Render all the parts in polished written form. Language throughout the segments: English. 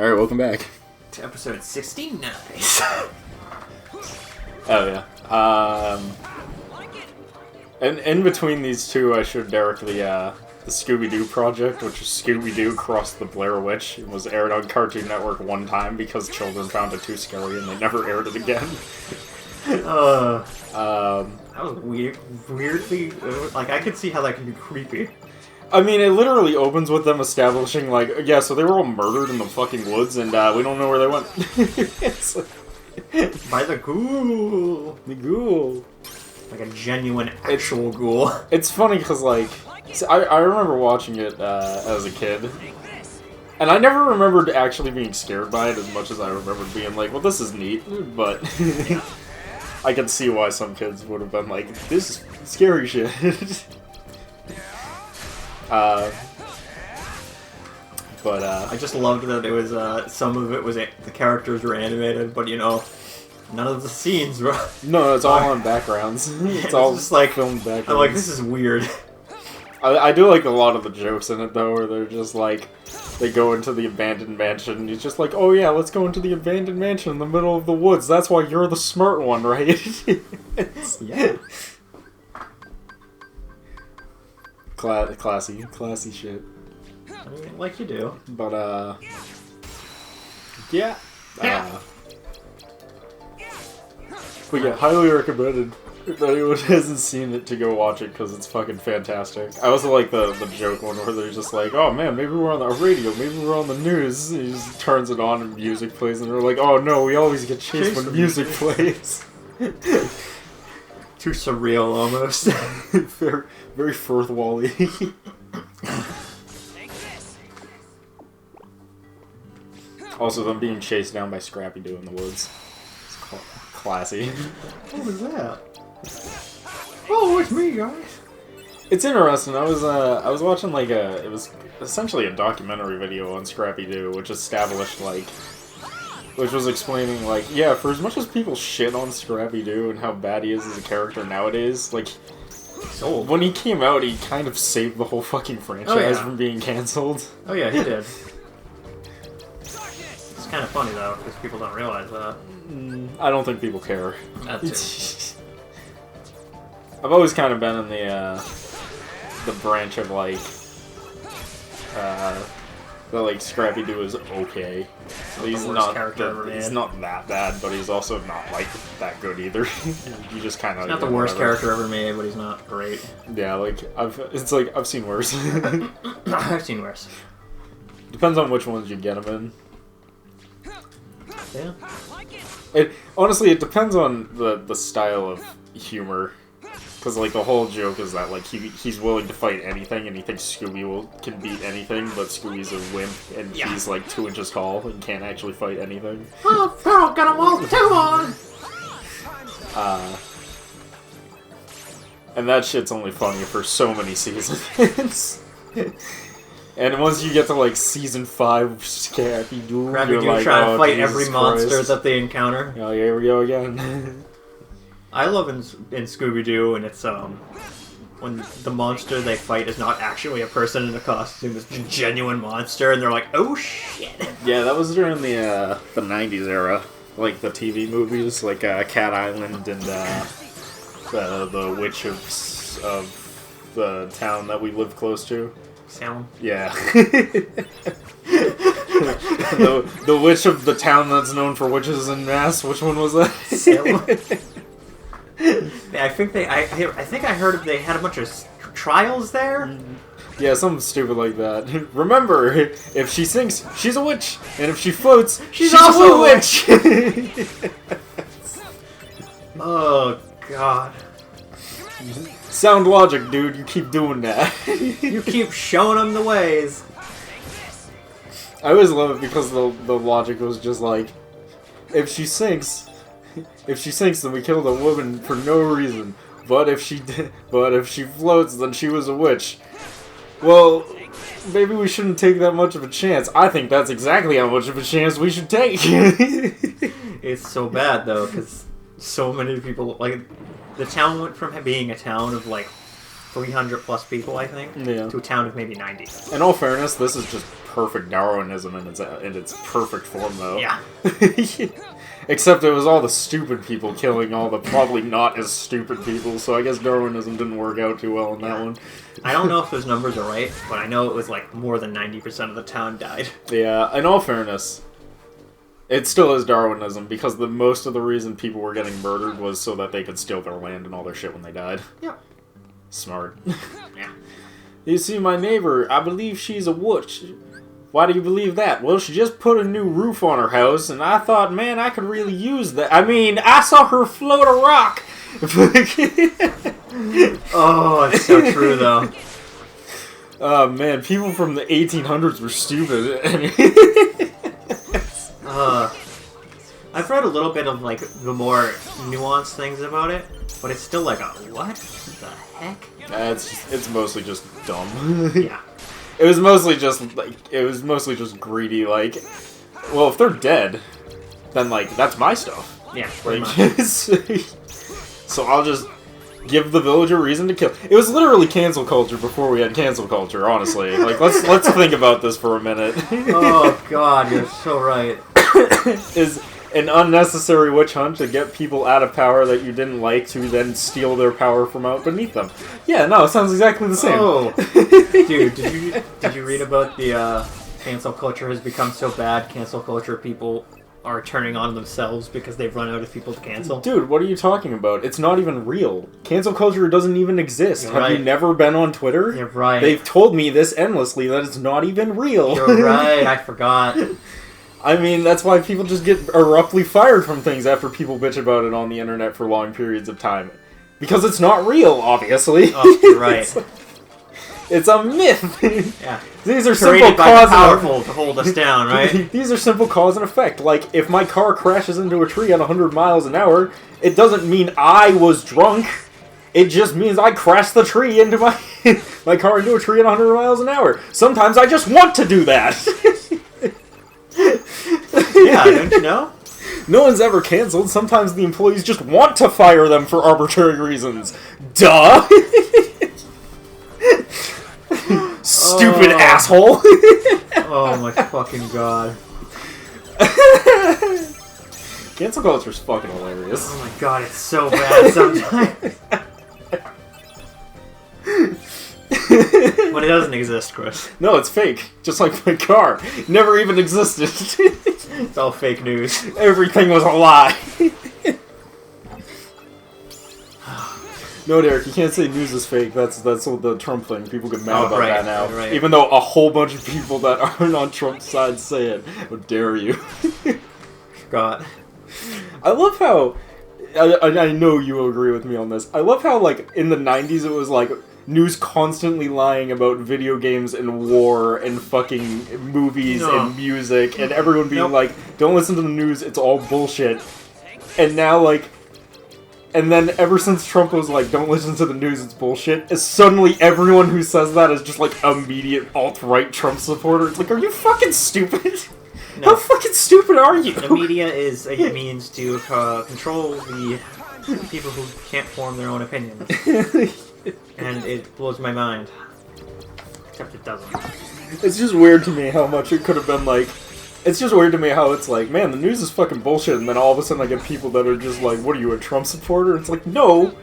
Alright, welcome back. To episode 69. Oh, yeah. And in between these two, I showed Derek the Scooby-Doo project, which is Scooby-Doo Cross the Blair Witch. It was aired on Cartoon Network one time because children found it too scary and they never aired it again. That was weird. Weirdly, like, I could see how that could be creepy. I mean, it literally opens with them establishing, like, yeah, so they were all murdered in the fucking woods, and we don't know where they went. It's like, by the ghoul. The ghoul. Like a genuine, actual ghoul. It's funny because, like, so I remember watching it as a kid, and I never remembered actually being scared by it as much as I remembered being like, well, this is neat, but I can see why some kids would have been like, this is scary shit. I just loved that it was, some of it was, the characters were animated, but, you know, none of the scenes were... No, it's all on backgrounds. It's all just like, filmed backgrounds. I'm like, this is weird. I do like a lot of the jokes in it, though, where they're just like, they go into the abandoned mansion, and he's just like, oh yeah, let's go into the abandoned mansion in the middle of the woods, that's why you're the smart one, right? Yeah. Classy shit. I mean, like you do. But, yeah. But yeah, highly recommended if anyone hasn't seen it to go watch it, because it's fucking fantastic. I also like the joke one where they're just like, oh man, maybe we're on the radio, maybe we're on the news. He just turns it on and music plays, and they're like, oh no, we always get chased when music plays. Too surreal, almost. very, very Firth Wally. Also, them being chased down by Scrappy-Doo in the woods. It's classy. What was that? Oh, it's me, guys. It's interesting. I was watching like it was essentially a documentary video on Scrappy-Doo, which was explaining, like, yeah, for as much as people shit on Scrappy-Doo and how bad he is as a character nowadays, like, when he came out, he kind of saved the whole fucking franchise from being cancelled. Oh yeah, he did. It's kind of funny, though, because people don't realize that. I don't think people care. That's it. I've always kind of been in the branch of, like, that, like, Scrappy-Doo is okay. So he's not that bad, but he's also not, like, that good either. You just kind of... He's not the worst character ever made, but he's not great. Yeah, like, I've seen worse. I've seen worse. Depends on which ones you get him in. Yeah. Honestly, it depends on the style of humor. Because, like, the whole joke is that, like, he's willing to fight anything, and he thinks Scooby can beat anything, but Scooby's a wimp, and he's, like, 2 inches tall and can't actually fight anything. Oh, Pharaoh got him all too on! And that shit's only funny for so many seasons. And once you get to, like, season 5 of Scrappy-Doo, you're like, trying to fight Jesus every Christ. monster that they encounter. Oh, here we go again. I love in Scooby-Doo, and it's, when the monster they fight is not actually a person in a costume, it's a genuine monster, and they're like, oh shit! Yeah, that was during the 90s era. Like, the TV movies, like, Cat Island and, the Witch of the town that we live close to. Salem? Yeah. the Witch of the town that's known for witches and mass, which one was that? Salem? I think I heard they had a bunch of trials there. Yeah, something stupid like that. Remember, if she sinks, she's a witch, and if she floats, she's also a witch. Oh God! Sound logic, dude. You keep doing that. You keep showing them the ways. I always love it because the logic was just like, if she sinks, then we killed a woman for no reason. But if she floats, then she was a witch. Well, maybe we shouldn't take that much of a chance. I think that's exactly how much of a chance we should take. It's so bad though, because so many people, like, the town went from being a town of like 300 plus people, I think, Yeah. to a town of maybe 90. In all fairness, this is just perfect Darwinism in its perfect form, though. Yeah. Except it was all the stupid people killing all the probably not as stupid people, so I guess Darwinism didn't work out too well in that one. I don't know if those numbers are right, but I know it was like more than 90% of the town died. Yeah, in all fairness, it still is Darwinism, because most of the reason people were getting murdered was so that they could steal their land and all their shit when they died. Yep. Smart. Yeah. You see, my neighbor, I believe she's a witch. Why do you believe that? Well, she just put a new roof on her house, and I thought, man, I could really use that. I mean, I saw her float a rock. Oh, it's so true, though. Oh, man, people from the 1800s were stupid. I've read a little bit of, like, the more nuanced things about it, but it's still like a, what the heck? It's mostly just dumb. Yeah. It was mostly just greedy, like, well, if they're dead, then, like, that's my stuff. Yeah, pretty Like, much. so I'll just give the village a reason to kill. It was literally cancel culture before we had cancel culture, honestly. Like, let's think about this for a minute. Oh, God, you're so right. Is an unnecessary witch hunt to get people out of power that you didn't like to then steal their power from out beneath them. Yeah, no, it sounds exactly the same. Oh, dude, did you read about the cancel culture has become so bad? Cancel culture people are turning on themselves because they've run out of people to cancel. Dude, what are you talking about? It's not even real. Cancel culture doesn't even exist. You're Have right. you never been on Twitter? You're right. They've told me this endlessly that it's not even real. You're right. I forgot. I mean, that's why people just get abruptly fired from things after people bitch about it on the internet for long periods of time. Because it's not real, obviously. Oh, you're right. It's a myth. Yeah. These are Created simple by the cause powerful to hold us down, right? These are simple cause and effect. Like, if my car crashes into a tree at 100 miles an hour, it doesn't mean I was drunk. It just means I crashed the tree into my car into a tree at 100 miles an hour. Sometimes I just want to do that. Yeah, don't you know? No one's ever canceled. Sometimes the employees just want to fire them for arbitrary reasons. Duh! Stupid asshole! Oh my fucking god. Cancel culture's fucking hilarious. Oh my god, it's so bad sometimes. But it doesn't exist, Chris. No, it's fake. Just like my car. Never even existed. It's all fake news. Everything was a lie. No, Derek, you can't say news is fake. That's what the Trump thing. People get mad about that now. Right. Even though a whole bunch of people that aren't on Trump's side say it. How dare you? God. I love how... I know you agree with me on this. I love how, like, in the 90s it was, like, news constantly lying about video games and war and fucking movies and music and everyone being like, don't listen to the news, it's all bullshit. And now, like... And then ever since Trump was like, don't listen to the news, it's bullshit, suddenly everyone who says that is just like immediate alt-right Trump supporter. It's like, are you fucking stupid? No. How fucking stupid are you? The media is a means to control the people who can't form their own opinions. And it blows my mind. Except it doesn't. It's just weird to me how much it could have been like... It's just weird to me how it's like, man, the news is fucking bullshit, and then all of a sudden I get people that are just like, what are you, a Trump supporter? It's like, no,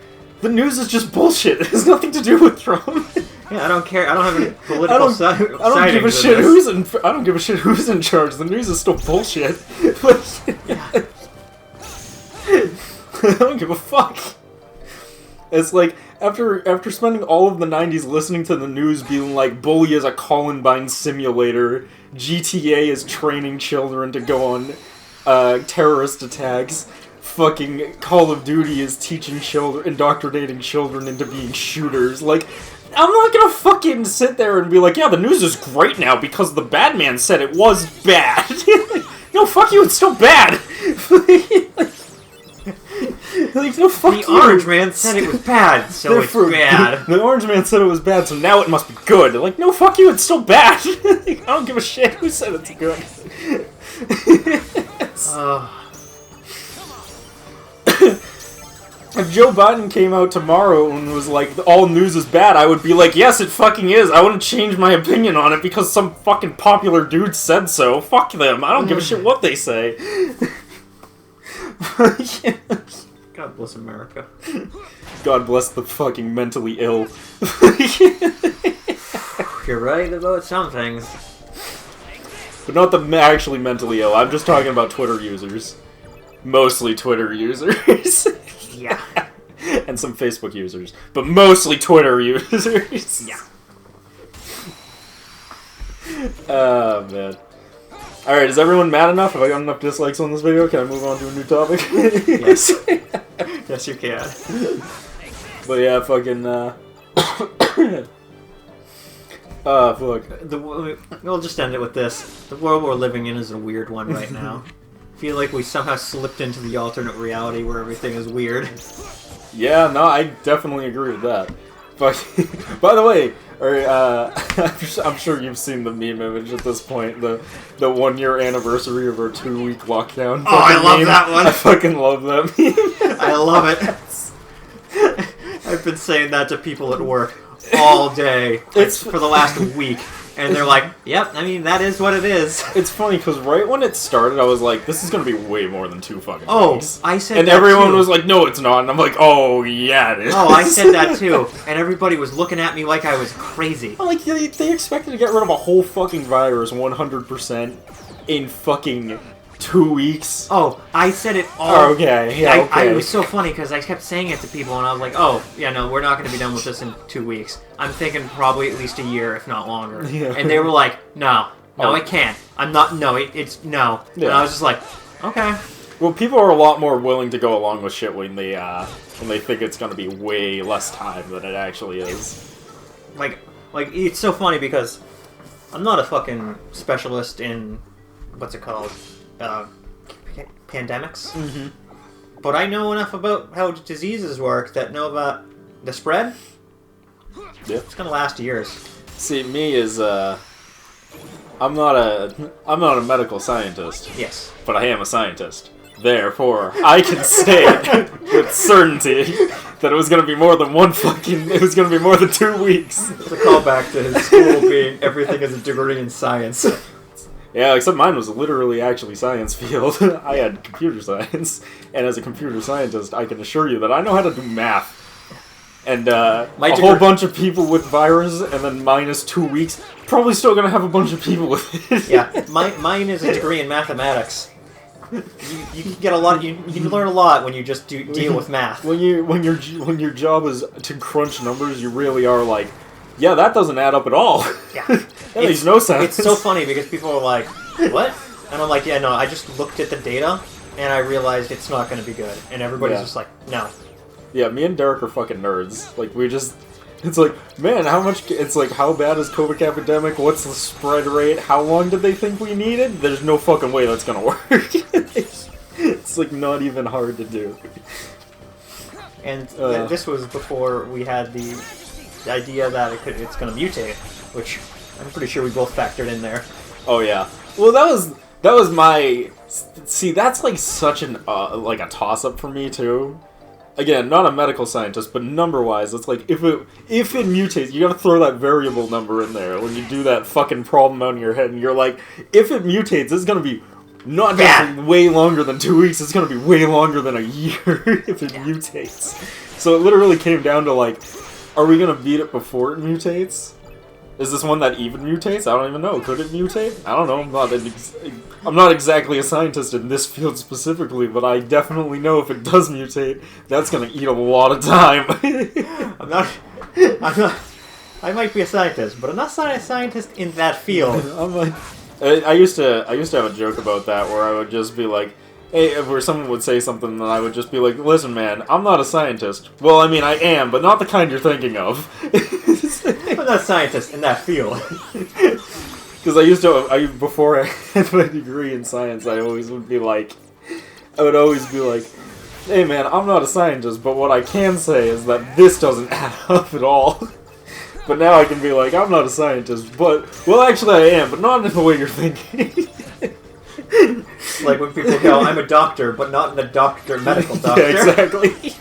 the news is just bullshit. It has nothing to do with Trump. Yeah, I don't care. I don't have any political I don't give a shit I don't give a shit who's in charge. The news is still bullshit. Yeah. I don't give a fuck. It's like, after spending all of the 90s listening to the news being like, Bully is a Columbine simulator, GTA is training children to go on terrorist attacks, fucking Call of Duty is teaching children, indoctrinating children into being shooters, like, I'm not gonna fucking sit there and be like, yeah, the news is great now because the bad man said it was bad. No, fuck you, it's still bad. Like, no, fuck the orange man said it was bad, so it's bad. The orange man said it was bad, so now it must be good. Like, no, fuck you, it's still bad. Like, I don't give a shit who said it's good. If Joe Biden came out tomorrow and was like, all news is bad, I would be like, yes, it fucking is. I wouldn't change my opinion on it because some fucking popular dude said so. Fuck them. I don't give a shit what they say. God bless America. God bless the fucking mentally ill. You're right about some things. But not the actually mentally ill. I'm just talking about Twitter users. Mostly Twitter users. Yeah. And some Facebook users. But mostly Twitter users. Yeah. Oh, man. Alright, is everyone mad enough? Have I got enough dislikes on this video? Can I move on to a new topic? Yes. Yes, you can. But yeah, fucking, fuck. We'll just end it with this. The world we're living in is a weird one right now. I feel like we somehow slipped into the alternate reality where everything is weird. Yeah, no, I definitely agree with that. But, by the way, I'm sure you've seen the meme image at this point, the 1 year anniversary of our 2-week lockdown. Oh, I love that one! I fucking love that meme. I love it. I've been saying that to people at work all day for the last week. And they're like, yep, I mean, that is what it is. It's funny, because right when it started, I was like, this is going to be way more than 2 fucking weeks. I said and that everyone too. was like, no, it's not. And I'm like, oh, yeah, it is. Oh, I said that too. And everybody was looking at me like I was crazy. Like, they expected to get rid of a whole fucking virus 100% in fucking 2 weeks. Oh, I said it all. Oh, okay, yeah, okay. It was so funny because I kept saying it to people and I was like, oh, yeah, no, we're not going to be done with this in 2 weeks. I'm thinking probably at least a year, if not longer. Yeah. And they were like, no, I can't. I'm not, no, it's no. Yeah. And I was just like, okay. Well, people are a lot more willing to go along with shit when they think it's going to be way less time than it actually is. Like, it's so funny because I'm not a fucking specialist in, what's it called? Pandemics. Mm-hmm. But I know enough about how diseases work that know about the spread. Yeah. It's gonna last years. See, me is I'm not a medical scientist. Yes. But I am a scientist. Therefore, I can state with certainty that it was going to be more than 2 weeks. It's a callback to his school being everything is a degree in science. Yeah, except mine was literally actually science field. I had computer science, and as a computer scientist, I can assure you that I know how to do math. And whole bunch of people with virus, and then minus 2 weeks, probably still gonna have a bunch of people with it. Yeah, mine is a degree in mathematics. You can get a lot. You learn a lot when you just deal with math. When your job is to crunch numbers, you really are like, yeah, that doesn't add up at all. Yeah, that makes no sense. It's so funny because people are like, what? And I'm like, yeah, no, I just looked at the data and I realized it's not going to be good. And everybody's just like, no. Yeah, me and Derek are fucking nerds. Like, it's like, man, it's like, how bad is COVID epidemic? What's the spread rate? How long did they think we needed? There's no fucking way that's gonna work. It's like not even hard to do. And this was before we had the idea that it's gonna mutate, which I'm pretty sure we both factored in there. Oh yeah. Well, that was my. See, that's like such an like a toss up for me too. Again, not a medical scientist, but number-wise, it's like, if it mutates, you gotta throw that variable number in there when you do that fucking problem out in your head, and you're like, if it mutates, it's gonna be not just way longer than 2 weeks, it's gonna be way longer than a year if it mutates. So it literally came down to like, are we gonna beat it before it mutates? Is this one that even mutates? I don't even know. Could it mutate? I don't know. I'm not exactly a scientist in this field specifically, but I definitely know if it does mutate, that's gonna eat a lot of time. I'm not. I might be a scientist, but I'm not a scientist in that field. I used to have a joke about that where I would just be like, hey, where someone would say something, and I would just be like, listen, man, I'm not a scientist. Well, I mean, I am, but not the kind you're thinking of. I'm not a scientist in that field. Because before I had my degree in science, I would always be like, hey man, I'm not a scientist, but what I can say is that this doesn't add up at all. But now I can be like, I'm not a scientist, but, well actually I am, but not in the way you're thinking. Like when people go, I'm a doctor, but not in a medical doctor. Yeah, exactly.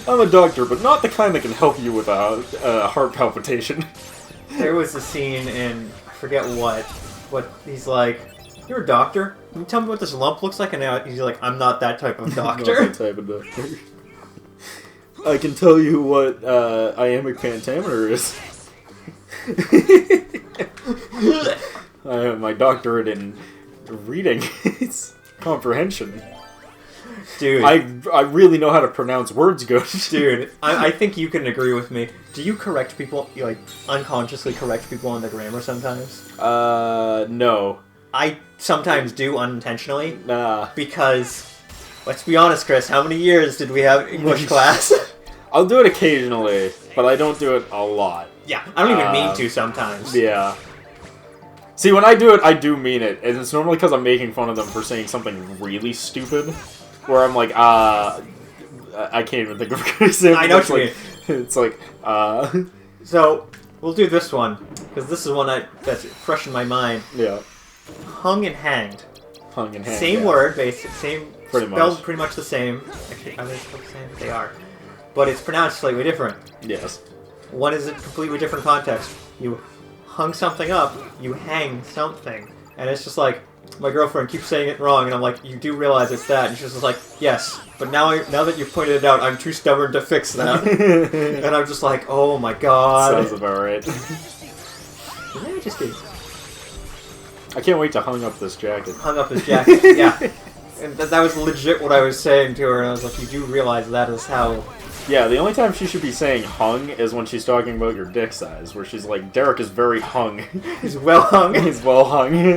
I'm a doctor, but not the kind that can help you with a heart palpitation. There was a scene in, I forget what he's like, you're a doctor? Can you tell me what this lump looks like? And he's like, I'm not that type of doctor. Not that type of doctor. I can tell you what iambic pentameter is. I have my doctorate in reading. It's comprehension. Dude. I really know how to pronounce words good. Dude, I think you can agree with me. Do you correct people, you, like, unconsciously correct people on their grammar sometimes? No. I sometimes do unintentionally. Nah. Because, let's be honest, Chris, how many years did we have English class? I'll do it occasionally, but I don't do it a lot. Yeah, I don't even mean to sometimes. Yeah. See, when I do it, I do mean it, and it's normally because I'm making fun of them for saying something really stupid, where I'm like, I can't even think of a good example. I know what you mean. It's like, So, we'll do this one, because this is one that's fresh in my mind. Yeah. Hung and hanged. Hung and hanged. Same yeah. word, basic, same, Pretty spelled much. pretty much the same. Actually, are they spelled the same? They are. But it's pronounced slightly different. Yes. One is a completely different context. You hung something up, you hang something. And it's just like, my girlfriend keeps saying it wrong, and I'm like, you do realize it's that? And she's just like, yes, but now that you've pointed it out, I'm too stubborn to fix that. And I'm just like, oh my god. Sounds about right. Your Majesty. I can't wait to hung up this jacket. Hung up his jacket, yeah. And that was legit what I was saying to her, and I was like, you do realize that is how... Yeah, the only time she should be saying hung is when she's talking about your dick size, where she's like, Derek is very hung. He's well hung. He's well hung. I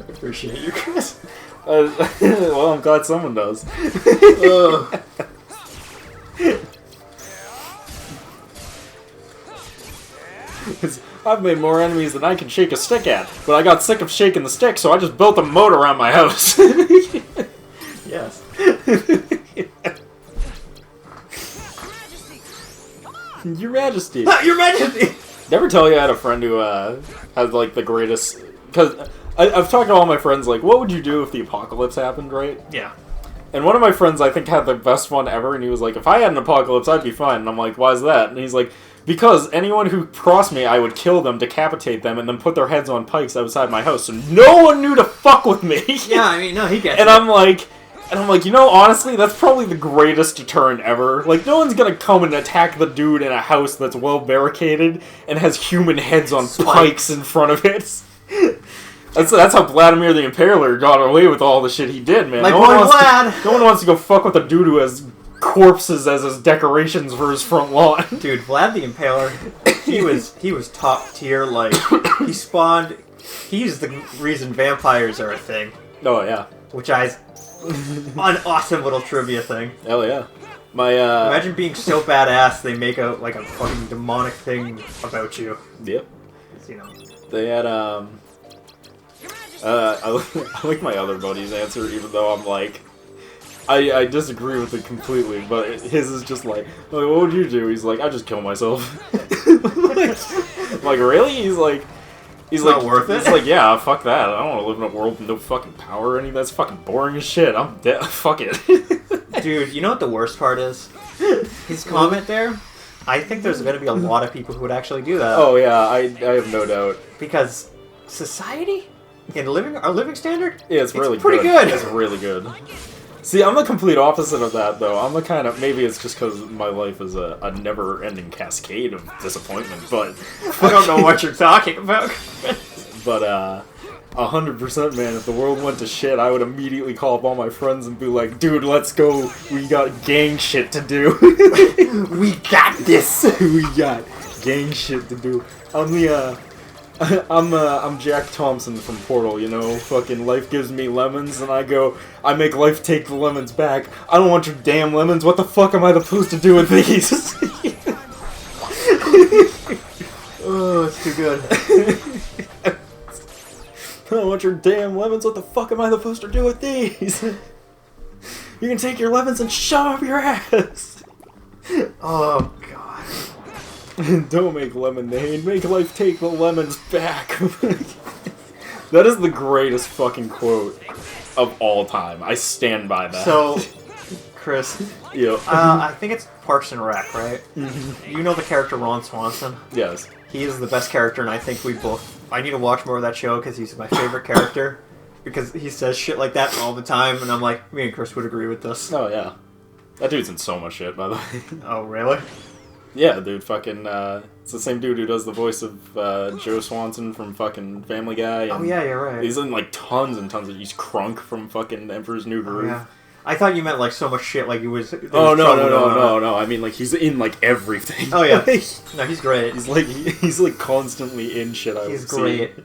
appreciate you, Chris. Well, I'm glad someone does. I've made more enemies than I can shake a stick at, but I got sick of shaking the stick, so I just built a moat around my house. Yes. Your Majesty. Your Majesty! Never tell you I had a friend who had like the greatest... Because I've talked to all my friends, like, what would you do if the apocalypse happened, right? Yeah. And one of my friends, I think, had the best one ever, and he was like, if I had an apocalypse, I'd be fine. And I'm like, why is that? And he's like, because anyone who crossed me, I would kill them, decapitate them, and then put their heads on pikes outside my house, so no one knew to fuck with me. Yeah, I mean, no, he gets and it. I'm like, you know, honestly, that's probably the greatest deterrent ever. Like, no one's gonna come and attack the dude in a house that's well barricaded and has human heads on pikes in front of it. That's how Vladimir the Impaler got away with all the shit he did, man. No one wants to go fuck with a dude who has corpses as his decorations for his front lawn. Dude, Vlad the Impaler, he was top tier, like, he spawned, he's the reason vampires are a thing. Oh, yeah. Which an awesome little trivia thing. Hell yeah. Imagine being so badass they make a fucking demonic thing about you. Yep. You know. They had, I like my other buddy's answer, even though I'm like, I disagree with it completely, but his is just like, what would you do? He's like, I just kill myself. I'm like, really? He's like, not worth it? He's like, yeah, fuck that. I don't want to live in a world with no fucking power or anything. That's fucking boring as shit. I'm dead. Fuck it. Dude, you know what the worst part is? His comment there, I think there's going to be a lot of people who would actually do that. Oh yeah, I have no doubt. Because society, our living standard, yeah, it's really pretty good. It's really good. See, I'm the complete opposite of that, though. I'm the kind of... Maybe it's just because my life is a never-ending cascade of disappointment, but... I don't know what you're talking about. But, 100%, man, if the world went to shit, I would immediately call up all my friends and be like, dude, let's go. We got gang shit to do. We got this. We got gang shit to do. I'm Jack Thompson from Portal, you know, fucking life gives me lemons, and I make life take the lemons back. I don't want your damn lemons, what the fuck am I supposed to do with these? Oh, it's too good. I don't want your damn lemons, what the fuck am I supposed to do with these? You can take your lemons and shove up your ass! Oh, God. Don't make lemonade, make life take the lemons back. That is the greatest fucking quote of all time. I stand by that. So, Chris, yeah. I think it's Parks and Rec, right? Mm-hmm. You know the character Ron Swanson? Yes. He is the best character, and I think we both... I need to watch more of that show because he's my favorite character. Because he says shit like that all the time, and I'm like, me and Chris would agree with this. Oh, yeah. That dude's in so much shit, by the way. Oh, really? Yeah, dude, fucking, it's the same dude who does the voice of, Joe Swanson from fucking Family Guy. And oh, yeah, you're right. He's in, like, tons and tons of... He's Crunk from fucking Emperor's New Groove. Oh, yeah. I thought you meant, like, so much shit, like, it was... Oh, no. I mean, like, he's in, like, everything. Oh, yeah. No, he's great. He's like, constantly in shit I He's great. See.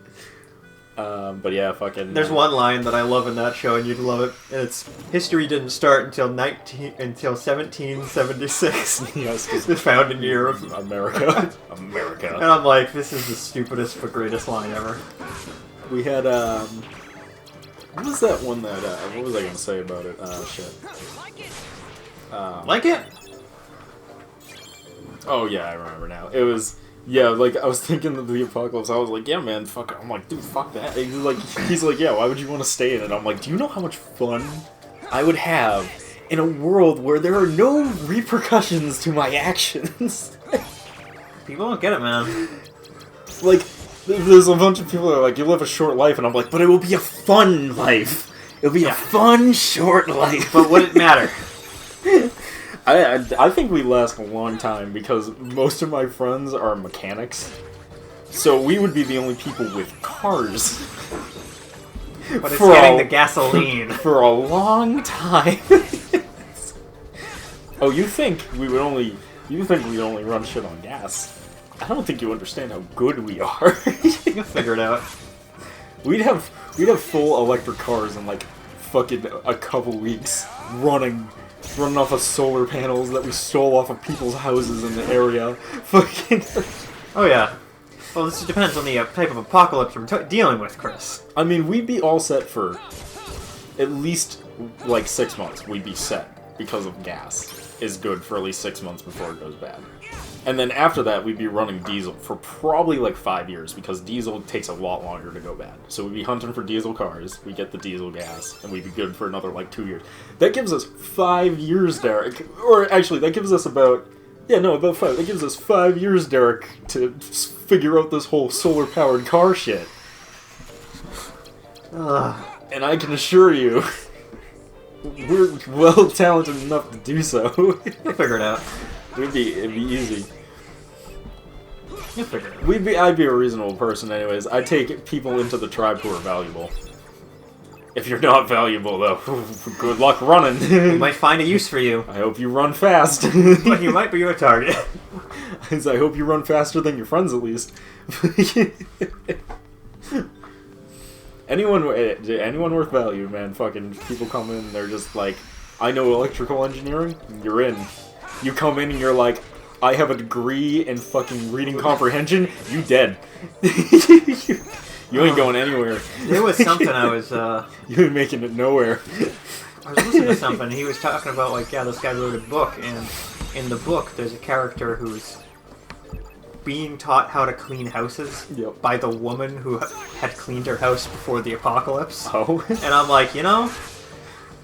But yeah, fucking... There's one line that I love in that show, and you'd love it. And it's, history didn't start until 1776. Yes. The founding year of America. America. And I'm like, this is the stupidest but greatest line ever. We had, what was that one that, what was I gonna say about it? Shit. Like it? Oh yeah, I remember now. It was... Yeah, like, I was thinking of the apocalypse, I was like, yeah, man, fuck, I'm like, dude, fuck that. He's like, yeah, why would you want to stay in it? I'm like, do you know how much fun I would have in a world where there are no repercussions to my actions? People don't get it, man. Like, there's a bunch of people that are like, you live a short life, and I'm like, but it will be a fun life. It'll be a fun, short life. But would it matter? I think we last a long time because most of my friends are mechanics. So we would be the only people with cars. But it's getting the gasoline. For a long time. Oh, you think we'd only run shit on gas. I don't think you understand how good we are. You'll figure it out. We'd have full electric cars in like fucking a couple weeks running off of solar panels that we stole off of people's houses in the area. Fucking... Oh, yeah. Well, this depends on the type of apocalypse we're dealing with, Chris. I mean, we'd be all set for at least, like, 6 months. We'd be set because of gas is good for at least 6 months before it goes bad. And then after that, we'd be running diesel for probably, like, 5 years because diesel takes a lot longer to go bad. So we'd be hunting for diesel cars, we get the diesel gas, and we'd be good for another, like, 2 years. That gives us 5 years, Derek. Or, actually, that gives us about 5. That gives us 5 years, Derek, to figure out this whole solar-powered car shit. And I can assure you, we're well talented enough to do so. We'll figure it out. It'd be easy. You'll figure it out. I'd be a reasonable person anyways. I'd take people into the tribe who are valuable. If you're not valuable, though, good luck running. We might find a use for you. I hope you run fast. But you might be a target. I hope you run faster than your friends, at least. Anyone worth value, man. Fucking people come in and they're just like, I know electrical engineering, you're in. You come in and you're like, I have a degree in fucking reading comprehension, you dead. You ain't going anywhere. There was something I was, You ain't making it nowhere. I was listening to something, he was talking about, like, yeah, this guy wrote a book, and in the book, there's a character who's being taught how to clean houses by the woman who had cleaned her house before the apocalypse. Oh. And I'm like,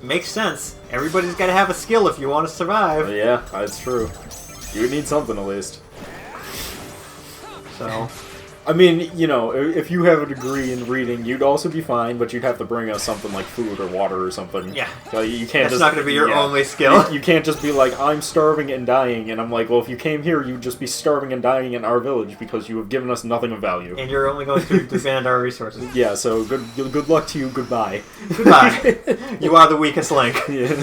makes sense. Everybody's got to have a skill if you want to survive. Yeah, that's true. You would need something at least. So... I mean, if you have a degree in reading, you'd also be fine, but you'd have to bring us something like food or water or something. Yeah. You can't That's not going to be your only skill. You can't just be like, I'm starving and dying, and I'm like, well, if you came here, you'd just be starving and dying in our village because you have given us nothing of value. And you're only going to demand our resources. Yeah, so good luck to you, goodbye. Goodbye. You are the weakest link. Yeah.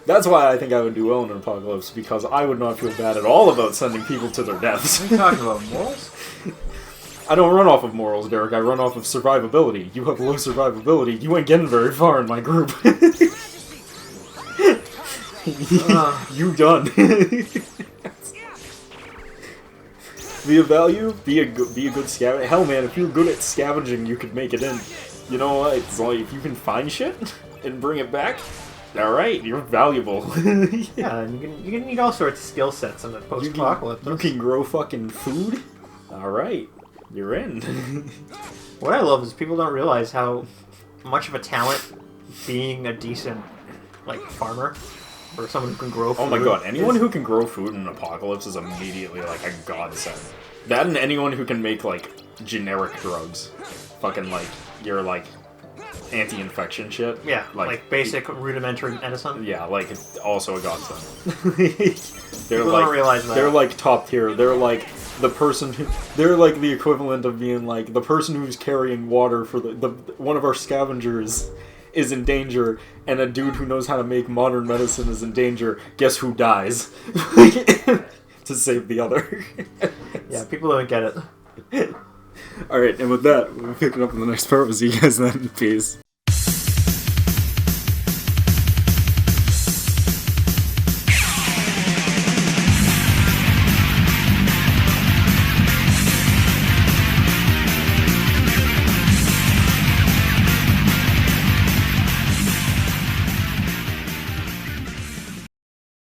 That's why I think I would do well in an apocalypse, because I would not feel bad at all about sending people to their deaths. What are you talking about, morals? I don't run off of morals, Derek. I run off of survivability. You have low survivability. You ain't getting very far in my group. You done. Be of value. Be a good scavenger. Hell, man, if you're good at scavenging, you could make it in. You know what? It's like if you can find shit and bring it back, All right, you're valuable. Yeah, and you can need all sorts of skill sets in the post-apocalypse. You can grow fucking food. All right, you're in. What I love is people don't realize how much of a talent being a decent like farmer or someone who can grow food. Oh my god, anyone who can grow food in an apocalypse is immediately like a godsend. That and anyone who can make like generic drugs. Fucking like your like anti-infection shit. Yeah, like basic rudimentary medicine. Yeah, like it's also a godsend. People don't realize that. They're like top tier. They're like the person who, they're like the equivalent of being like the person who's carrying water for the one of our scavengers is in danger, and a dude who knows how to make modern medicine is in danger. Guess who dies? To save the other. Yeah, people don't get it. Alright, and with that, we'll pick it up in the next part. We'll see you guys then. Peace.